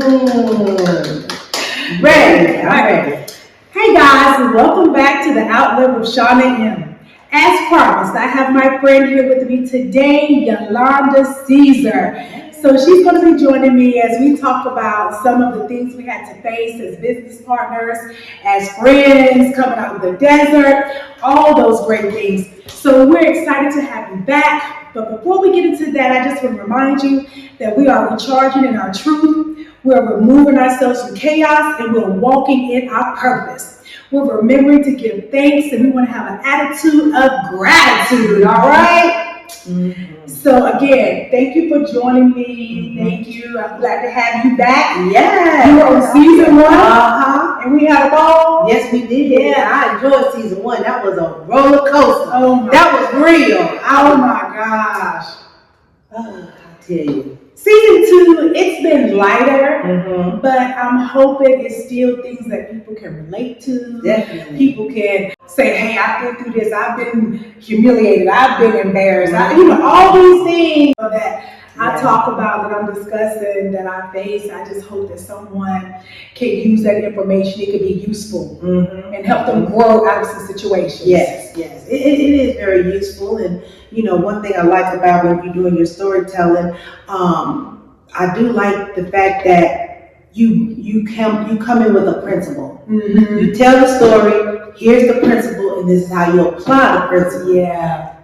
Ready. I'm ready. Hey guys, and welcome back to the Outlet with Shauna M. As promised, I have my friend here with me today, Yolanda Caesar. So she's going to be joining me as we talk about some of the things we had to face as business partners, as friends, coming out of the desert, all those great things. So we're excited to have you back. But before we get into that, I just want to remind you that we are recharging in our truth. We're removing ourselves from chaos and we're walking in our purpose. We're remembering to give thanks and we want to have an attitude of gratitude, all right? Mm-hmm. So again, thank you for joining me. Mm-hmm. Thank you. I'm glad to have you back. Yeah. You were on season 1. And we had a ball. Yes, we did. Yeah, I enjoyed season 1. That was a roller coaster. That was real. Oh my gosh. I tell you. Season 2, it's been lighter, but I'm hoping it's still things that people can relate to. Definitely. People can say, hey, I've been through this, I've been humiliated, I've been embarrassed, all these things that I talk about, that I'm discussing, that I face. I just hope that someone can use that information. It could be useful and help them grow out of some situations. Yes. It is very useful. And, one thing I like about when you're doing your storytelling, I do like the fact that you come in with a principle. You tell the story, here's the principle, and this is how you apply the principle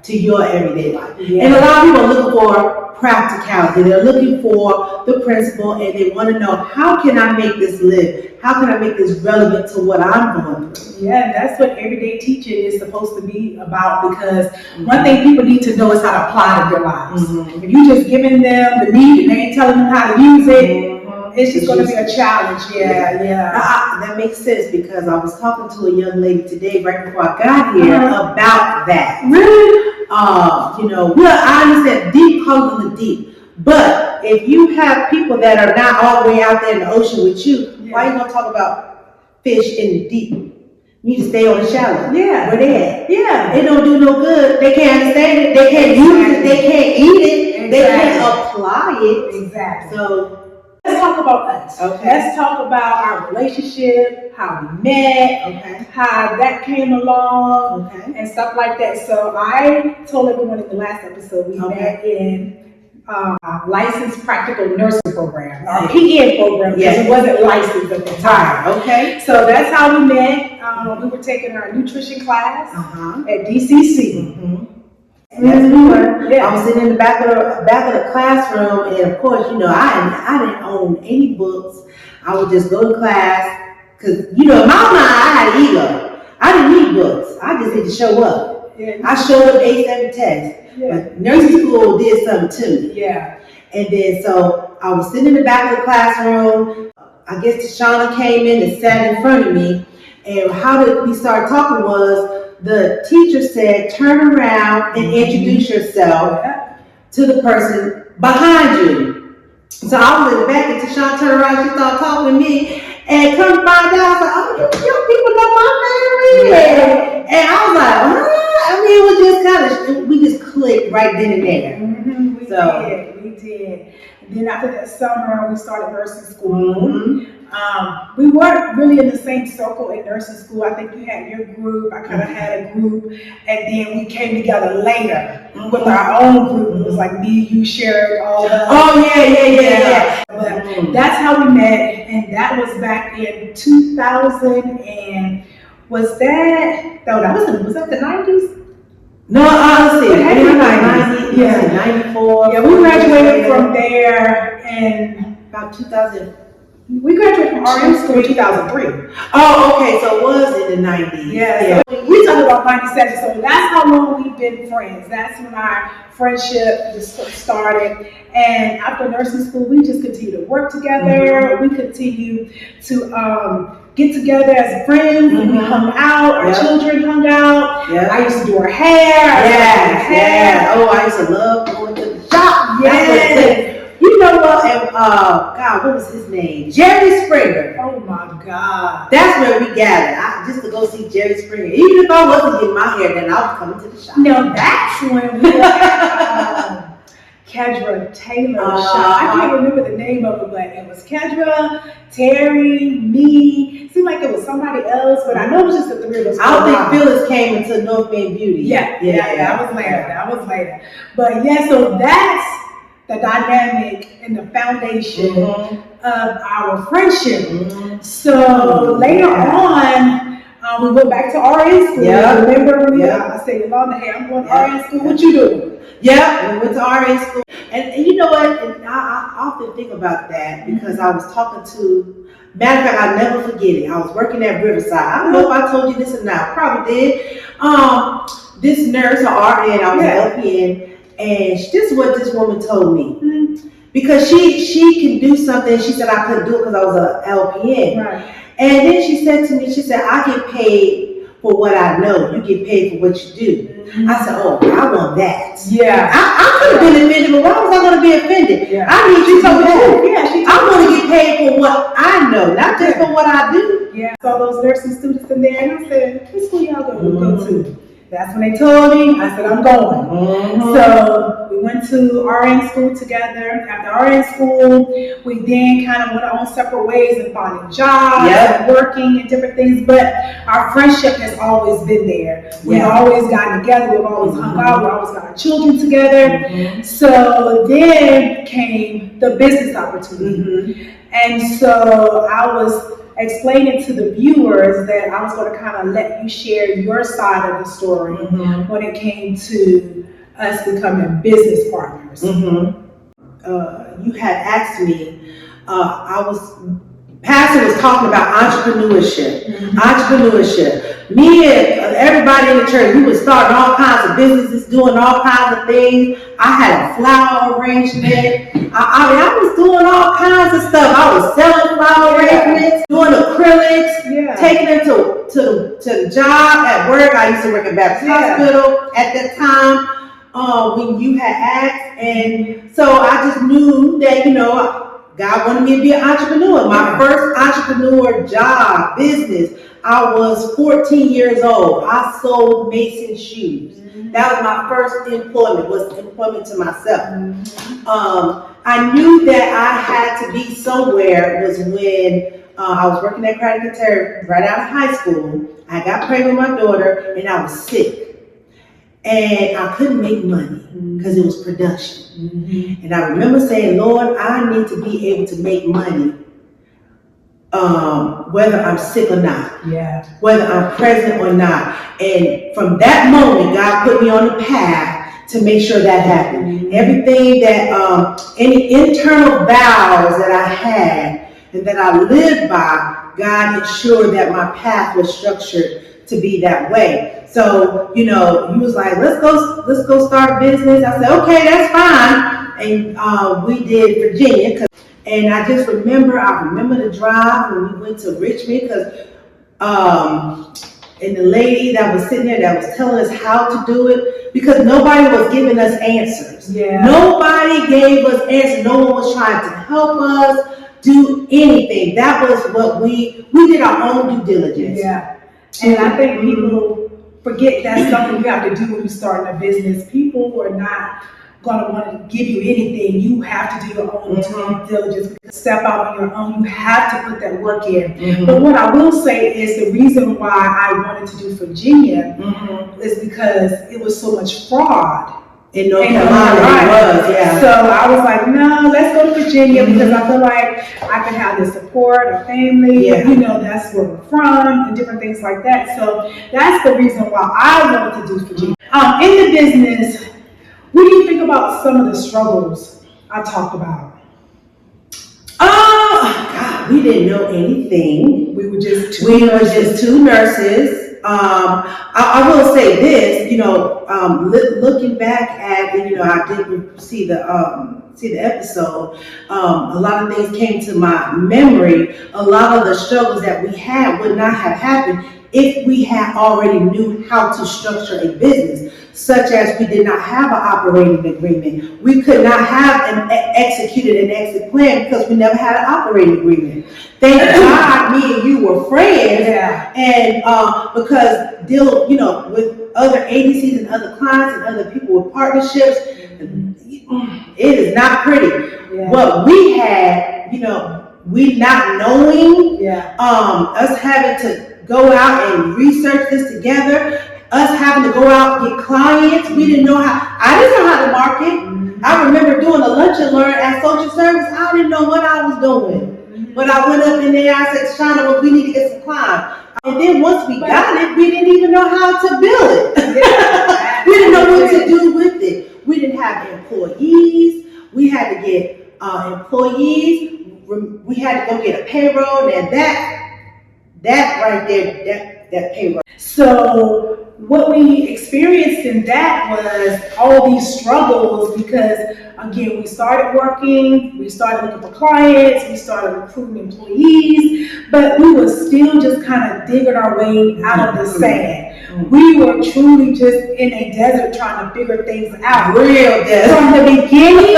to your everyday life. And a lot of people are looking for practicality. They're looking for the principle and they want to know, how can I make this live? How can I make this relevant to what I'm going through? Yeah, that's what everyday teaching is supposed to be about, because one thing people need to know is how to apply to their lives. If you're just giving them the need and they ain't telling them how to use it, it's just going to be a challenge. That makes sense, because I was talking to a young lady today right before I got here about that. Really? I understand deep comes in the deep, but if you have people that are not all the way out there in the ocean with you, why are you going to talk about fish in the deep? You need to stay on the shallow. Yeah. Where they at? Yeah. It don't do no good. They can't understand it. They can't use it. They can't eat it. They can't apply it. Exactly. So let's talk about us. Okay. Let's talk about our relationship, how we met, how that came along, and stuff like that. So I told everyone in the last episode we met in licensed practical nursing program, or PN program, because it wasn't licensed at the time. Okay. So that's how we met. We were taking our nutrition class at DCC. And that's I was sitting in the back of the classroom, and of course, I didn't own any books. I would just go to class, because in my mind I had ego. I didn't need books. I just had to show up. I showed up, aced every test. But nursing school did something to me. And then so I was sitting in the back of the classroom. I guess Tashana came in and sat in front of me. And how did we start talking was, the teacher said, turn around and introduce yourself to the person behind you. So I was in the back, and Tashana turned around, she started talking to me. And come find out, I was like, you people know my family. And I was like, it was just we just clicked right then and there. We did. And then after that summer, we started nursing school. We weren't really in the same circle in nursing school. I think you had your group, I kind of had a group, and then we came together later with our own group. It was like me, you shared all the. But that's how we met, and that was back in 2000. And was that the 90s? No, honestly, it had to be 94. Yeah, we graduated from there in about 2000. We graduated from RM school in 2003. Oh, okay, so it was in the 90s. Yeah. So we talked about 97, so that's how long we've been friends. That's when our friendship just started. And after nursing school, we just continued to work together. We continued to get together as friends. We hung out. Our children hung out. I used to do her hair. Oh, I used to love going to the shop. You know what? And God, what was his name? Jerry Springer. Oh my God. That's where we gathered. Just to go see Jerry Springer. Even if I wasn't getting my hair done, I was coming to the shop. No, that's when we were Kedra Taylor shop. I can't remember the name of it, but it was Kedra, Terry, me. Seemed like it was somebody else, but I know it was just the three of us. I don't think Phyllis came into North Bend Beauty. Yeah, that was later. But yeah, so that's the dynamic and the foundation of our friendship. So later on, we went back to RN school. Yeah. Remember when I said, Yolanda, hey, I'm going to RN school. What you doing? Yeah, we went to RN school. And you know what? And I often think about that because I was talking to, matter of fact, I'll never forget it. I was working at Riverside. I don't know if I told you this or not. Probably did. This nurse, or RN, I was an LPN, and this is what this woman told me. Because she can do something, she said I couldn't do it because I was an LPN. Right. And then she said to me, she said, I get paid for what I know. You get paid for what you do. I said, oh, I want that. Yeah. I could have been offended, but why was I going to be offended? Yeah. I need you to do that. Yeah, I want to get paid for what I know, not just for what I do. Yeah. Saw those nursing students in there, and I said, what school y'all go to? That's when they told me. I said, I'm going. So we went to RN school together. After RN school, we then kind of went our own separate ways and finding jobs and working and different things. But our friendship has always been there. We've always gotten together. We've always hung out. We've always got our children together. So then came the business opportunity. And so I was explaining to the viewers that I was going to kind of let you share your side of the story when it came to us becoming business partners. You had asked me, Pastor was talking about entrepreneurship. Me and everybody in the church, we were starting all kinds of businesses, doing all kinds of things. I had a flower arrangement. I was doing all kinds of stuff. I was selling flower arrangements, doing acrylics, taking them to the job at work. I used to work at Baptist Hospital at that time when you had asked. And so I just knew that, God wanted me to be an entrepreneur. My first entrepreneur job, business, I was 14 years old. I sold Mason shoes. That was my first employment, was employment to myself. I knew that I had to be somewhere was when I was working at Craddock & Terry right out of high school. I got pregnant with my daughter and I was sick. And I couldn't make money because it was production. And I remember saying, Lord, I need to be able to make money whether I'm sick or not, whether I'm present or not. And from that moment, God put me on the path to make sure that happened. Everything that, any internal vows that I had and that I lived by, God ensured that my path was structured to be that way. So, he was like, let's go start business. I said, okay, that's fine. And we did Virginia. And I just remember the drive when we went to Richmond because, and the lady that was sitting there that was telling us how to do it, because nobody was giving us answers. Nobody gave us answers. No one was trying to help us do anything. That was what we did our own due diligence. And I think people forget that's something you have to do when you start a business. People are not going to want to give you anything. You have to do your own due diligence. Step out on your own. You have to put that work in. But what I will say is the reason why I wanted to do Virginia is because it was so much fraud. In North Carolina, So I was like, no, let's go to Virginia because I feel like I can have the support, a family, that's where we're from, and different things like that. So that's the reason why I wanted to do Virginia. In the business, what do you think about some of the struggles I talked about? Oh, God, we didn't know anything. We were just two nurses. I will say this, looking back at, I didn't see the episode. A lot of things came to my memory. A lot of the struggles that we had would not have happened if we had already knew how to structure a business, such as we did not have an operating agreement. We could not have executed an exit plan because we never had an operating agreement. Thank God me and you were friends, and because dealing, with other agencies and other clients and other people with partnerships, It is not pretty. Yeah. What we had, we not knowing, Yeah. us having to go out and research this together, us having to go out and get clients. We didn't know I didn't know how to market. I remember doing a lunch and learn at social service. I didn't know what I was doing. But I went up in there, I said, Shauna, well, we need to get some clients. And then once we got it, we didn't even know how to bill it. Yeah. We didn't know what to do with it. We didn't have employees. We had to get employees. We had to go get a payroll. And that right there, that payroll. So what we experienced in that was all these struggles because, again, we started working, we started looking for clients, we started recruiting employees, but we were still just kind of digging our way out of the sand. We were truly just in a desert trying to figure things out. Real desert. From the beginning,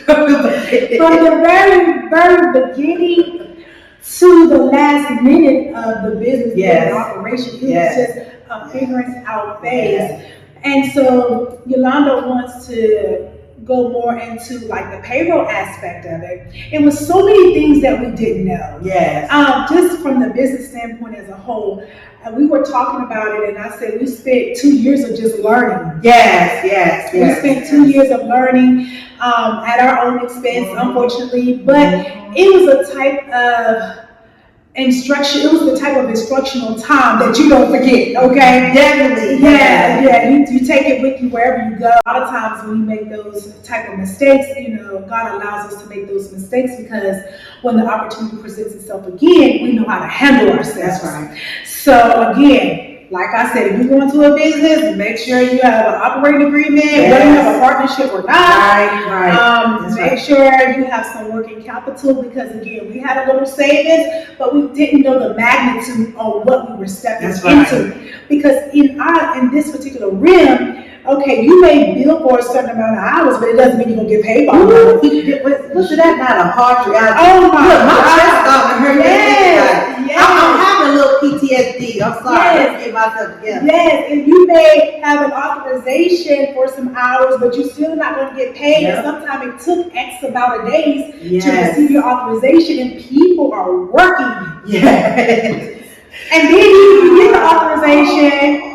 from the very, very beginning to the last minute of the business Yes. operation, it Yes. was just a figuring out phase. Yes. And so Yolanda wants to go more into like the payroll aspect of it. It was so many things that we didn't know. Yes. Just from the business standpoint as a whole, we were talking about it, and I said we spent 2 years of just learning. Yes. We spent 2 years of learning at our own expense, unfortunately, but it was a type of instruction. It was the type of instructional time that you don't forget. Okay, Definitely. yeah. You take it with you wherever you go. A lot of times when you make those type of mistakes, God allows us to make those mistakes because when the opportunity presents itself again, we know how to handle ourselves. That's right. So again, like I said, if you go into a business, make sure you have an operating agreement, whether you have a partnership or not. Right. Make sure you have some working capital because again, we had a little savings, but we didn't know the magnitude of what we were stepping into. Because in this particular realm, okay, you may bill for a certain amount of hours, but it doesn't mean you're gonna get paid by it. Wasn't that not a harsh reality? Oh my Look, my God. chest starting to hurt. Yes. I'm having a little PTSD. I'm sorry. Let's get myself together. Yes, and you may have an authorization for some hours, but you're still not going to get paid. Yep. And sometimes it took X amount of days Yes. to receive your authorization, and people are working. Yes. And then you get the authorization.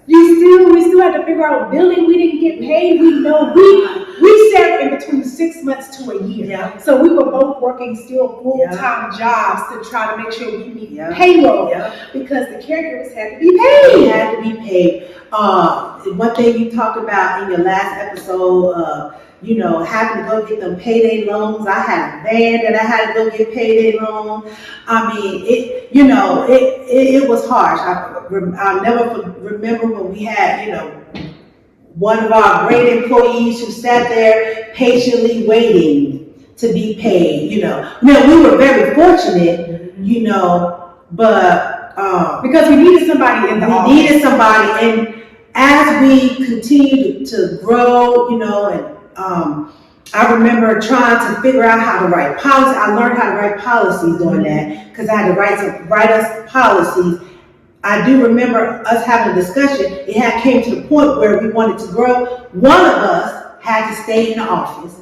We still had to figure out billing. We didn't get paid. We know we sat in between 6 months to a year. Yeah. So we were both working still full-time jobs to try to make sure we meet payroll because the caregivers had to be paid. They had to be paid. One thing you talked about in your last episode, having to go get them payday loans. I had a van that I had to go get payday loan. I mean, it was harsh. I'll never remember when we had, one of our great employees who sat there patiently waiting to be paid. Now we were very fortunate, but because we needed somebody in the office. We needed somebody, and as we continued to grow, I remember trying to figure out how to write policies. I learned how to write policies doing that because I had to write us policies. I do remember us having a discussion. It had came to the point where we wanted to grow. One of us had to stay in the office,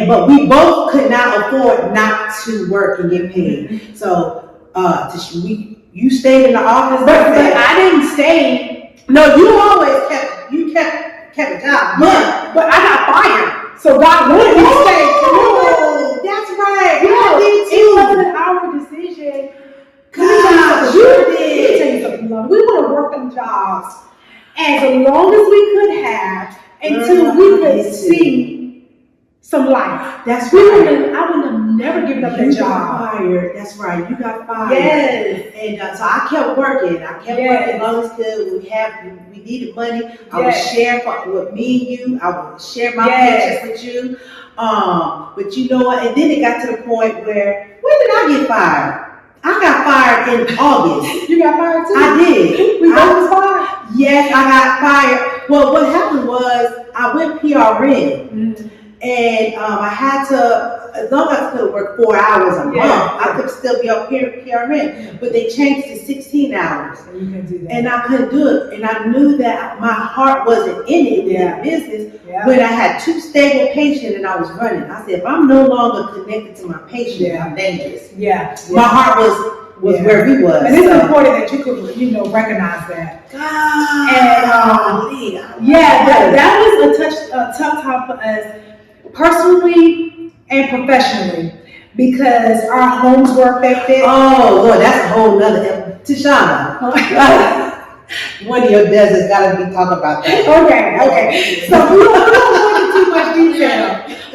but we both could not afford not to work and get paid. So you stayed in the office, but I didn't stay. No, you always kept a job, but I got fired. So God wanted me to stay. Oh, that's right. It wasn't our decision. God, you did. Let me tell you something. We would have worked them jobs as long as we could have until we could see some life. That's I right. would have never given up that You job. got fired. That's right. You got fired. Yes. And so I kept working. Working as long as could. We needed money. I would share with me and you. I would share my paycheck with you. But you know what? And then it got to the point where, when did I get fired? I got fired in August. You got fired too? I did. We both was fired? Yes, I got fired. Well, what happened was I went PRN. And I had to as long as I could work 4 hours a month, Yeah. I could still be on PRN. But they changed to 16 hours. So you can do that. And I couldn't do it. And I knew that my heart wasn't in it, in business. Yeah. When I had 2 stable patients and I was running, I said, if I'm no longer connected to my patient, I'm dangerous. Yeah. My heart was where he was. And it's important that you could, recognize that. God. And that was a tough time for us, personally and professionally, because our homes were affected. Oh Lord, that's a whole nother. Tashana, one of your deserts gotta be talking about that. Okay. So we don't go into too much detail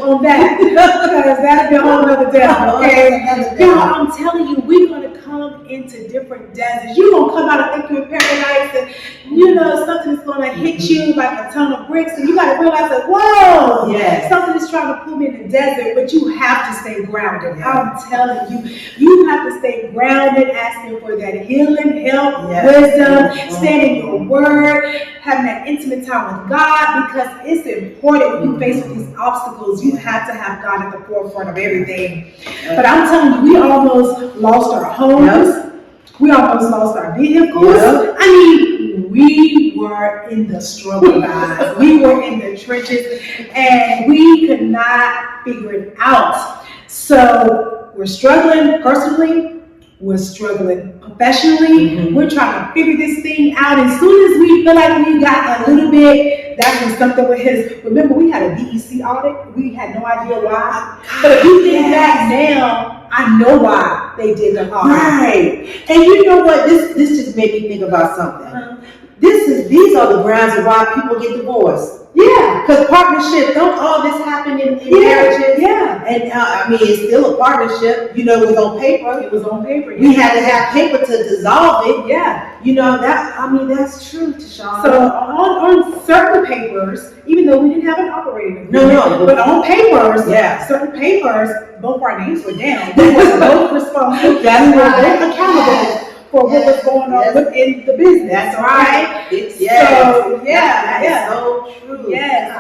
on that, because that'll be a whole other devil, okay? Y'all, I'm telling you, we're gonna come into different deserts. You're gonna come out and think you're in paradise, and something is gonna hit you like a ton of bricks, and you gotta realize that, whoa, something is trying to pull me in the desert, but you have to stay grounded. I'm telling you, you have to stay grounded, asking for that healing, help, wisdom, standing your word, having that intimate time with God, because it's important when you face with these obstacles. You have to have God at the forefront of everything. But I'm telling you, we almost lost our homes. We almost lost our vehicles. I mean, we were in the struggle, guys. We were in the trenches, and we could not figure it out. So we're struggling personally. We're struggling professionally. We're trying to figure this thing out. As soon as we feel like we got a little bit, that's when something with his. Remember, we had a DEC audit. We had no idea why. But if you think back now, I know why they did the audit. Right. And you know what? This just made me think about something. These are the grounds of why people get divorced. Yeah, because partnership, don't all this happen in marriages? Yeah. And I mean, it's still a partnership. It was on paper. It was on paper. We had to have paper to dissolve it. Yeah. That's true, Tashana. So on certain papers, even though we didn't have an operating agreement, but on papers, certain papers, both our names were down. We were both responsible. That's we were right. both accountable for what was going on within the business. That's right. So that's so true. Yes.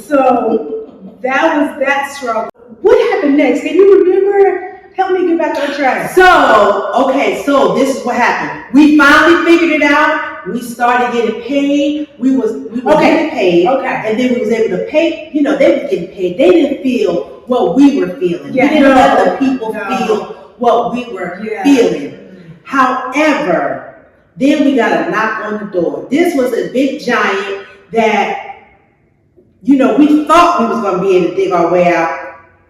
So that was that struggle. What happened next? Can you remember? Help me get back on track. So this is what happened. We finally figured it out. We started getting paid. We was getting paid. Okay. And then we was able to pay. They were getting paid. They didn't feel what we were feeling. Yeah, we didn't let the people feel what we were feeling. However, then we got a knock on the door. This was a big giant that, we thought we was going to be able to dig our way out.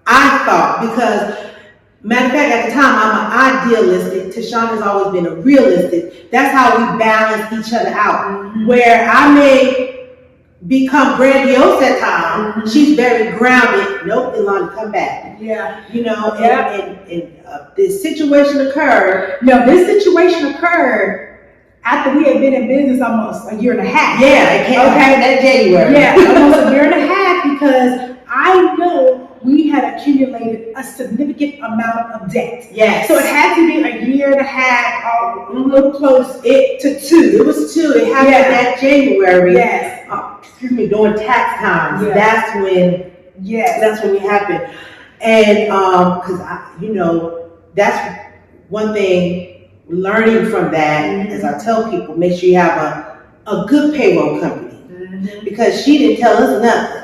I thought, because, matter of fact, at the time, I'm an idealistic. Tashana's always been a realistic. That's how we balance each other out. Where I may become grandiose at times, she's very grounded. Nope, Ilana, come back. Yeah. And this situation occurred. No, this situation occurred after we had been in business almost a year and a half. Yeah, it came that January. Yeah, almost a year and a half, because I know we had accumulated a significant amount of debt. Yes. So it had to be a year and a half, a little close to 2. It was 2. It happened that January. Yes. During tax times. Yes. That's when. Yes. That's when it happened. And because that's one thing. Learning from that, as I tell people, make sure you have a good payroll company, because she didn't tell us nothing.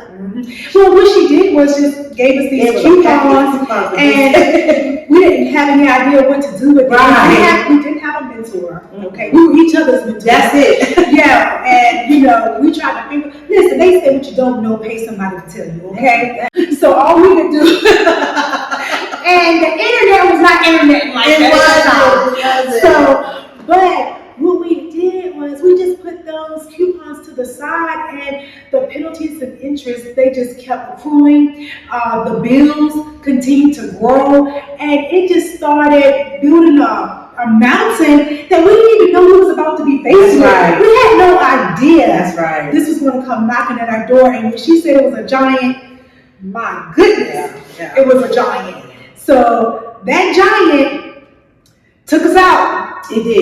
Well, what she did was just gave us these coupons, and we didn't have any idea what to do with it. We didn't have a mentor. Okay, we were each other's mentors. That's it. And we tried to figure. Listen, they say what you don't know, pay somebody to tell you. Okay, so all we could do. And the internet was not internet like that. So, but what we did was we just put those coupons to the side, and the penalties and interest, they just kept accruing. The bills continued to grow, and it just started building up a mountain that we didn't even know we was about to be faced with. Right. We had no idea. That's right. This was going to come knocking at our door, and when she said it was a giant, my goodness, it was a giant. So that giant took us out. It did.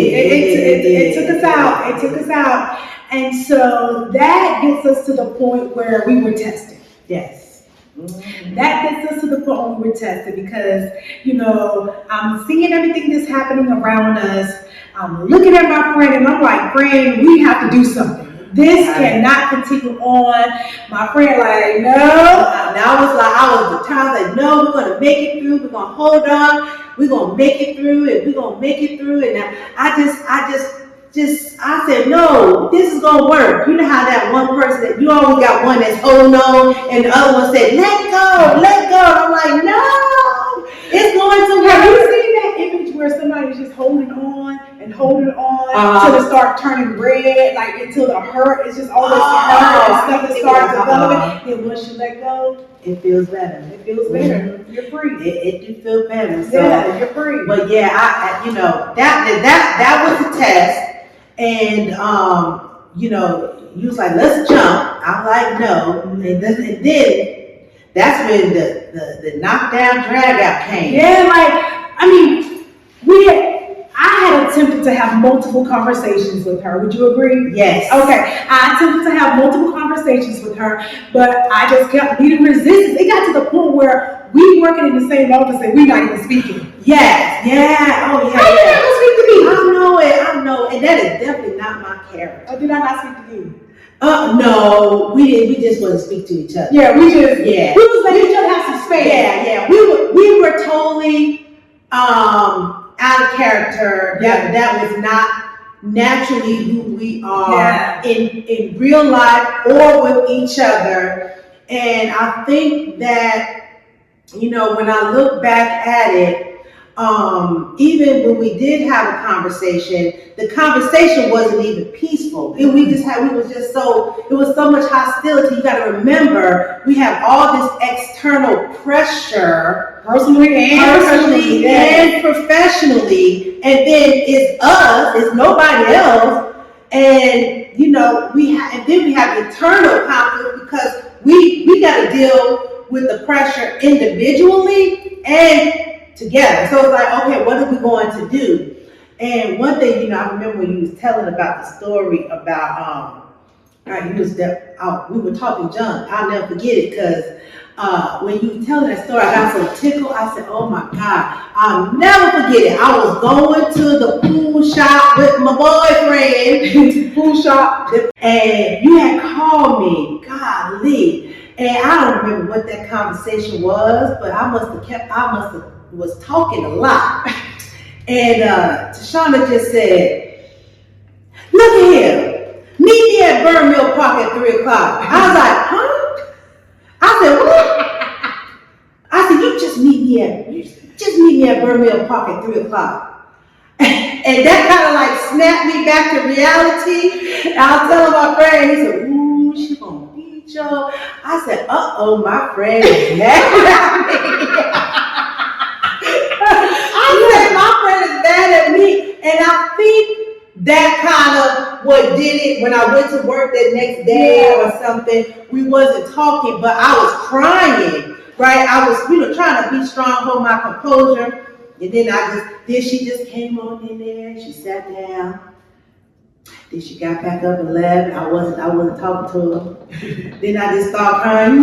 It took us out. It took us out. And so that gets us to the point where we were tested. Yes. That gets us to the point where we're tested because, I'm seeing everything that's happening around us. I'm looking at my friend and I'm like, friend, we have to do something. This cannot continue on. My friend like, no. And I was determined, like, no, we're going to make it through. We're going to hold on. We're going to make it through and we're going to make it through. And I said, no, this is going to work. You know how that one person, that you always got one that's holding on and the other one said, let go. And I'm like, no, it's going to work. Have you seen that image where somebody's just holding on till it starts turning red, like until the hurt is just all this hurt and stuff that starts developing. And once you let go, it feels better. It feels better. You're free. It do feel better. So, yeah, you're free. But yeah, that was a test. And you was like, let's jump. I'm like, no. And then that's when the knockdown drag out came. Yeah, I had attempted to have multiple conversations with her. Would you agree? Yes. Okay. I attempted to have multiple conversations with her, but I just kept meeting resistance. It got to the point where we working in the same office and we not even speaking. Yes. Yeah. Oh yeah. How you not gonna speak to me? I know. And that is definitely not my character. Oh, did I not speak to you? No, we didn't. We just wouldn't speak to each other. Yeah, we was letting each other have some space. Yeah. We were totally out of character. That was not naturally who we are in real life or with each other. And I think that, when I look back at it, even when we did have a conversation, the conversation wasn't even peaceful. It was so much hostility. You got to remember, we have all this external pressure, personally and professionally, and then it's us, it's nobody else, and we have internal conflict because we got to deal with the pressure individually and together. So it's like, okay, what are we going to do? And one thing, I remember when you was telling about the story about we were talking junk. I'll never forget it because when you were telling that story, I got so tickled. I said, oh my God, I'll never forget it. I was going to the pool shop with my boyfriend, pool shop, and you had called me, golly. And I don't remember what that conversation was, but I was talking a lot. And Tashana just said, look at here, meet me at Burn Mill Park at 3 o'clock. I was like, huh? I said, what? I said, you just meet me at Burn Mill Park at 3 o'clock. And that kind of like snapped me back to reality. And I was telling my friend, he said, ooh, she gonna beat you. I said, my friend is mad at me. I said, my friend is mad at me. And I think that kind of what did it when I went to work that next day or something. We wasn't talking, but I was crying, right? I was, trying to be strong, hold my composure. And then she just came on in there, she sat down. Then she got back up and left. I wasn't talking to her. Then I just started crying.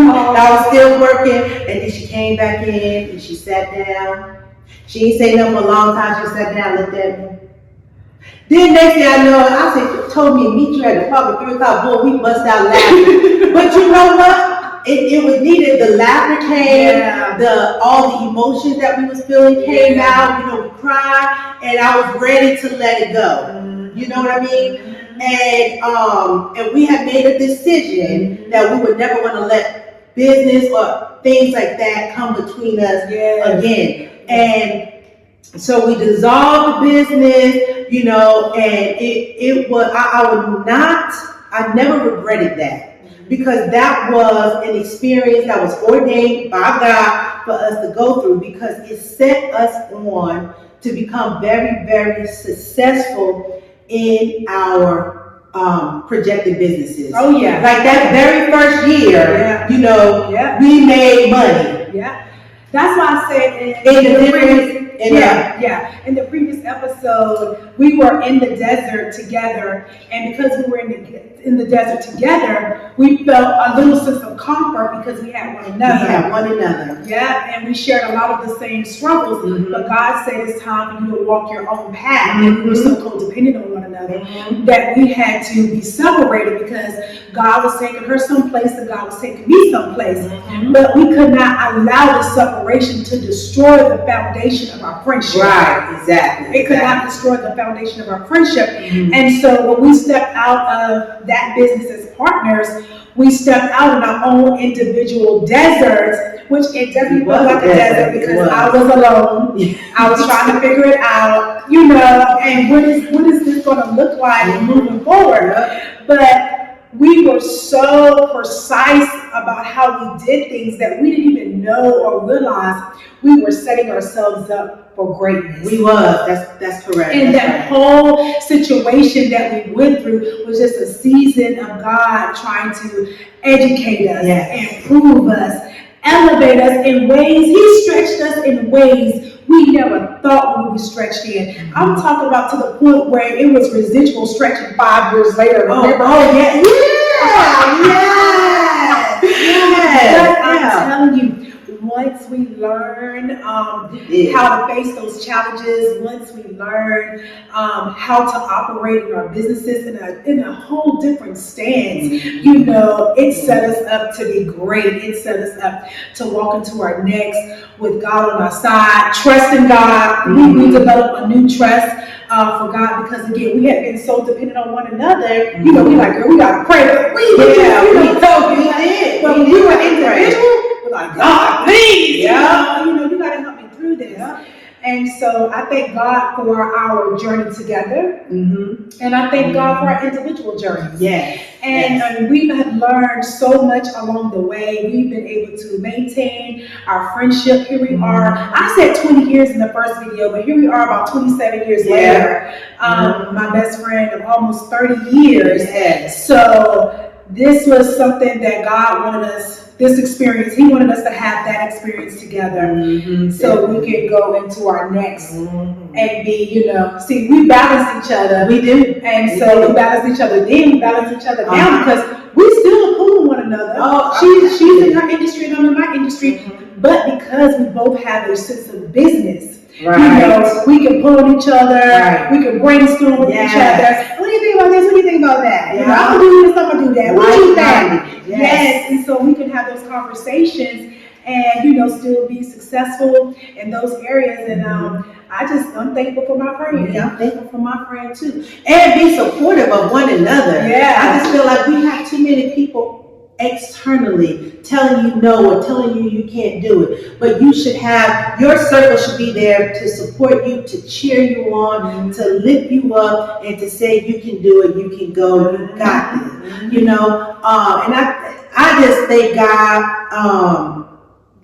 I was still working. And then she came back in and she sat down. She ain't say nothing for a long time. She sat down, looked at me. Then next thing I know, told me to meet you at the park at 3 o'clock. Boy, we bust out laughing. But you know what? It was needed. The laughter came, all the emotions that we was feeling came out. We cried, and I was ready to let it go. You know what I mean? And we had made a decision that we would never want to let business or things like that come between us again. And so we dissolved the business, and it was, I never regretted that. Because that was an experience that was ordained by God for us to go through, because it set us on to become very, very successful in our projected businesses. Oh yeah. Like that very first year, we made money. Yeah. That's why I said In the previous episode, we were in the desert together, and because we were in the desert together, we felt a little sense of comfort because we had one another. We had one another. Yeah, and we shared a lot of the same struggles. Mm-hmm. But God said it's time for you to walk your own path, and we were so codependent on one another that we had to be separated because God was taking her someplace and God was taking me someplace. But we could not allow the separation to destroy the foundation of our friendship. Right, exactly. It could not destroy the foundation of our friendship. And so when we stepped out of that business as partners, we stepped out in our own individual deserts, which it definitely felt like a desert because I was alone. I was trying to figure it out, and what is this going to look like moving forward? But we were so precise about how we did things that we didn't even know or realize we were setting ourselves up for greatness. We was. That's correct. And that whole situation that we went through was just a season of God trying to educate us, improve us, elevate us in ways. He stretched us in ways we never thought we would be stretched in. I'm talking about to the point where it was residual stretching 5 years later. Remember? Yes. I'm telling you, once we learn how to face those challenges, once we learn how to operate in our businesses in a whole different stance, it set us up to be great. It set us up to walk into our next with God on our side, trusting God. We developed a new trust for God because, again, we had been so dependent on one another. We like, girl, we got to pray. But we did. But when we were individual, we're like, God, please. You got to help me through this. And so I thank God for our journey together. And I thank God for our individual journeys. And we have learned so much along the way. We've been able to maintain our friendship. Here we are. I said 20 years in the first video, but here we are about 27 years later. My best friend of almost 30 years. So this was something that God wanted us, this experience, He wanted us to have that experience together so we could go into our next and be, see, we balance each other. We do. And so we balance each other then, we balance each other now because we still pulling one another. She's in her industry and I'm in my industry. But because we both have a sense of business, we can pull on each other, we can brainstorm with each other. What do you think about this? What do you think about that? I'm gonna do this, I'm gonna do that. What do you think? And so we can have those conversations and still be successful in those areas. And I'm thankful for my friend. I'm thankful for my friend too. And be supportive of one another. I just feel like we have too many people externally telling you no or telling you can't do it, but you should have, your circle should be there to support you, to cheer you on, to lift you up, and to say you can do it, you can go, you got this, and I just thank God,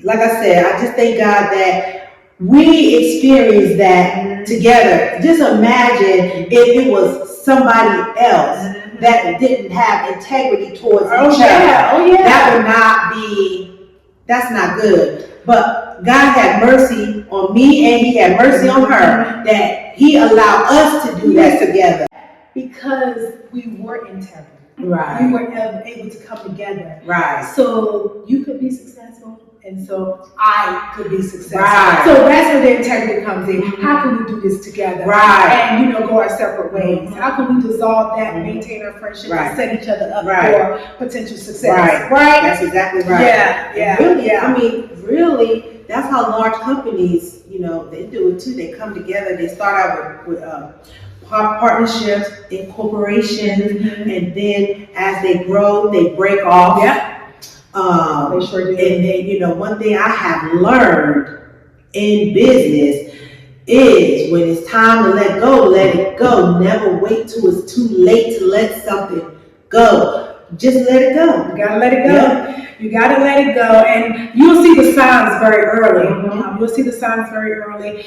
like I said, I just thank God that we experienced that together. Just imagine if it was somebody else that didn't have integrity towards each other. That would not be, that's not good. But God had mercy on me and He had mercy on her that He allowed us to do that together. Because we were integral. We were able to come together. So you could be successful. And so I could be successful. So that's where the integrity comes in. How can we do this together? And go our separate ways. How can we dissolve that, maintain our friendship, and set each other up for potential success? That's exactly right. Really, that's how large companies, they do it too. They come together. They start out with partnerships, incorporations, and then as they grow, they break off. They sure do. And then, one thing I have learned in business is when it's time to let go, let it go. Never wait till it's too late to let something go. just let it go. You gotta let it go. Yeah. You gotta let it go, and you'll see the signs very early. Mhm. You'll see the signs very early.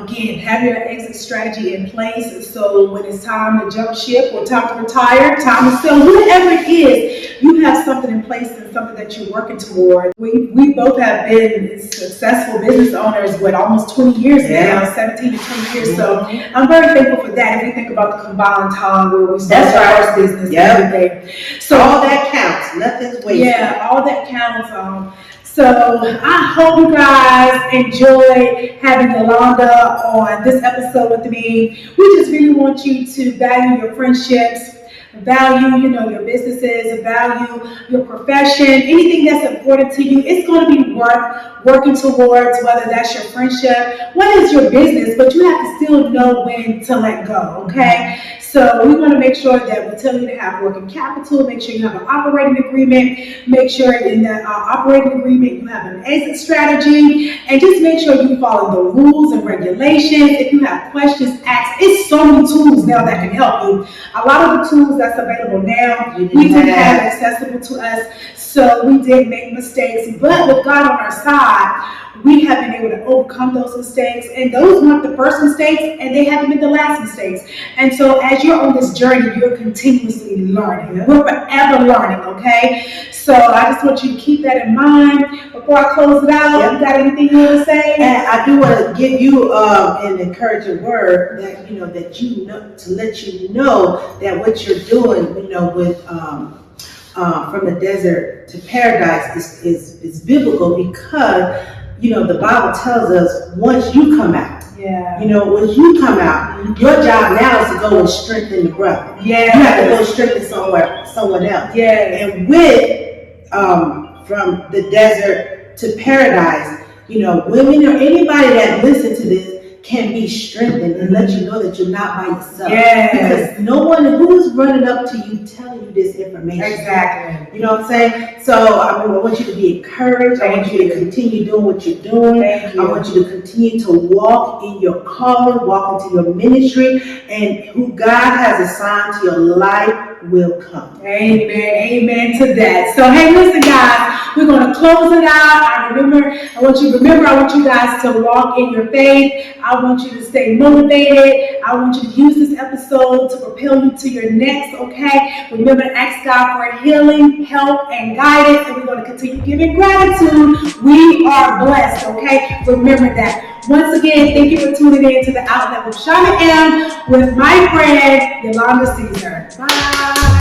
Again, have your exit strategy in place, so when it's time to jump ship or time to retire, time to sell, whatever it is, you have something in place and something that you're working toward. We both have been successful business owners, almost 20 years now, 17 to 20 years. So I'm very thankful for that. If you think about the combined time where we started our first business and everything. So all that counts. Nothing's wasted. Yeah, all that counts. So I hope you guys enjoyed having Yolanda on this episode with me. We just really want you to value your friendships, value, your businesses, value your profession, anything that's important to you. It's going to be worth working towards, whether that's your friendship, whether it's your business, but you have to still know when to let go, okay? So we want to make sure that we tell you to have working capital, make sure you have an operating agreement, make sure in that operating agreement you have an exit strategy, and just make sure you follow the rules and regulations. If you have questions, ask. It's so many tools now that can help you. A lot of the tools that's available now, we didn't have accessible to us, so we did make mistakes, but with God on our side, we have been able to overcome those mistakes, and those weren't the first mistakes, and they haven't been the last mistakes. And so as you're on this journey, you're continuously learning. We're forever learning, okay? So I just want you to keep that in mind. Before I close it out, you got anything you want to say? And I do want to give you an encouraging word that to let you know that what you're doing, with from the desert to paradise is biblical, because the Bible tells us once you come out, once you come out, your job now is to go and strengthen the brother. Yeah. You have to go strengthen someone else. Yeah. And with from the desert to paradise, women or anybody that listen to this can be strengthened and let you know that you're not by yourself. Yes. Because no one who's running up to you telling you this information. Exactly. You know what I'm saying? So I want you to be encouraged. I want you to continue doing what you're doing. Thank you. I want you to continue to walk in your calling, walk into your ministry, and who God has assigned to your life will come. Amen. Amen to that. So hey, listen, guys, we're going to close it out. I want you guys to walk in your faith. I want you to stay motivated. I want you to use this episode to propel you to your next, okay? Remember to ask God for healing, help, and guidance, and we're going to continue giving gratitude. We are blessed, okay? Remember that. Once again, thank you for tuning in to the Outlet with Shauna M. with my friend, Yolanda Caesar. Bye.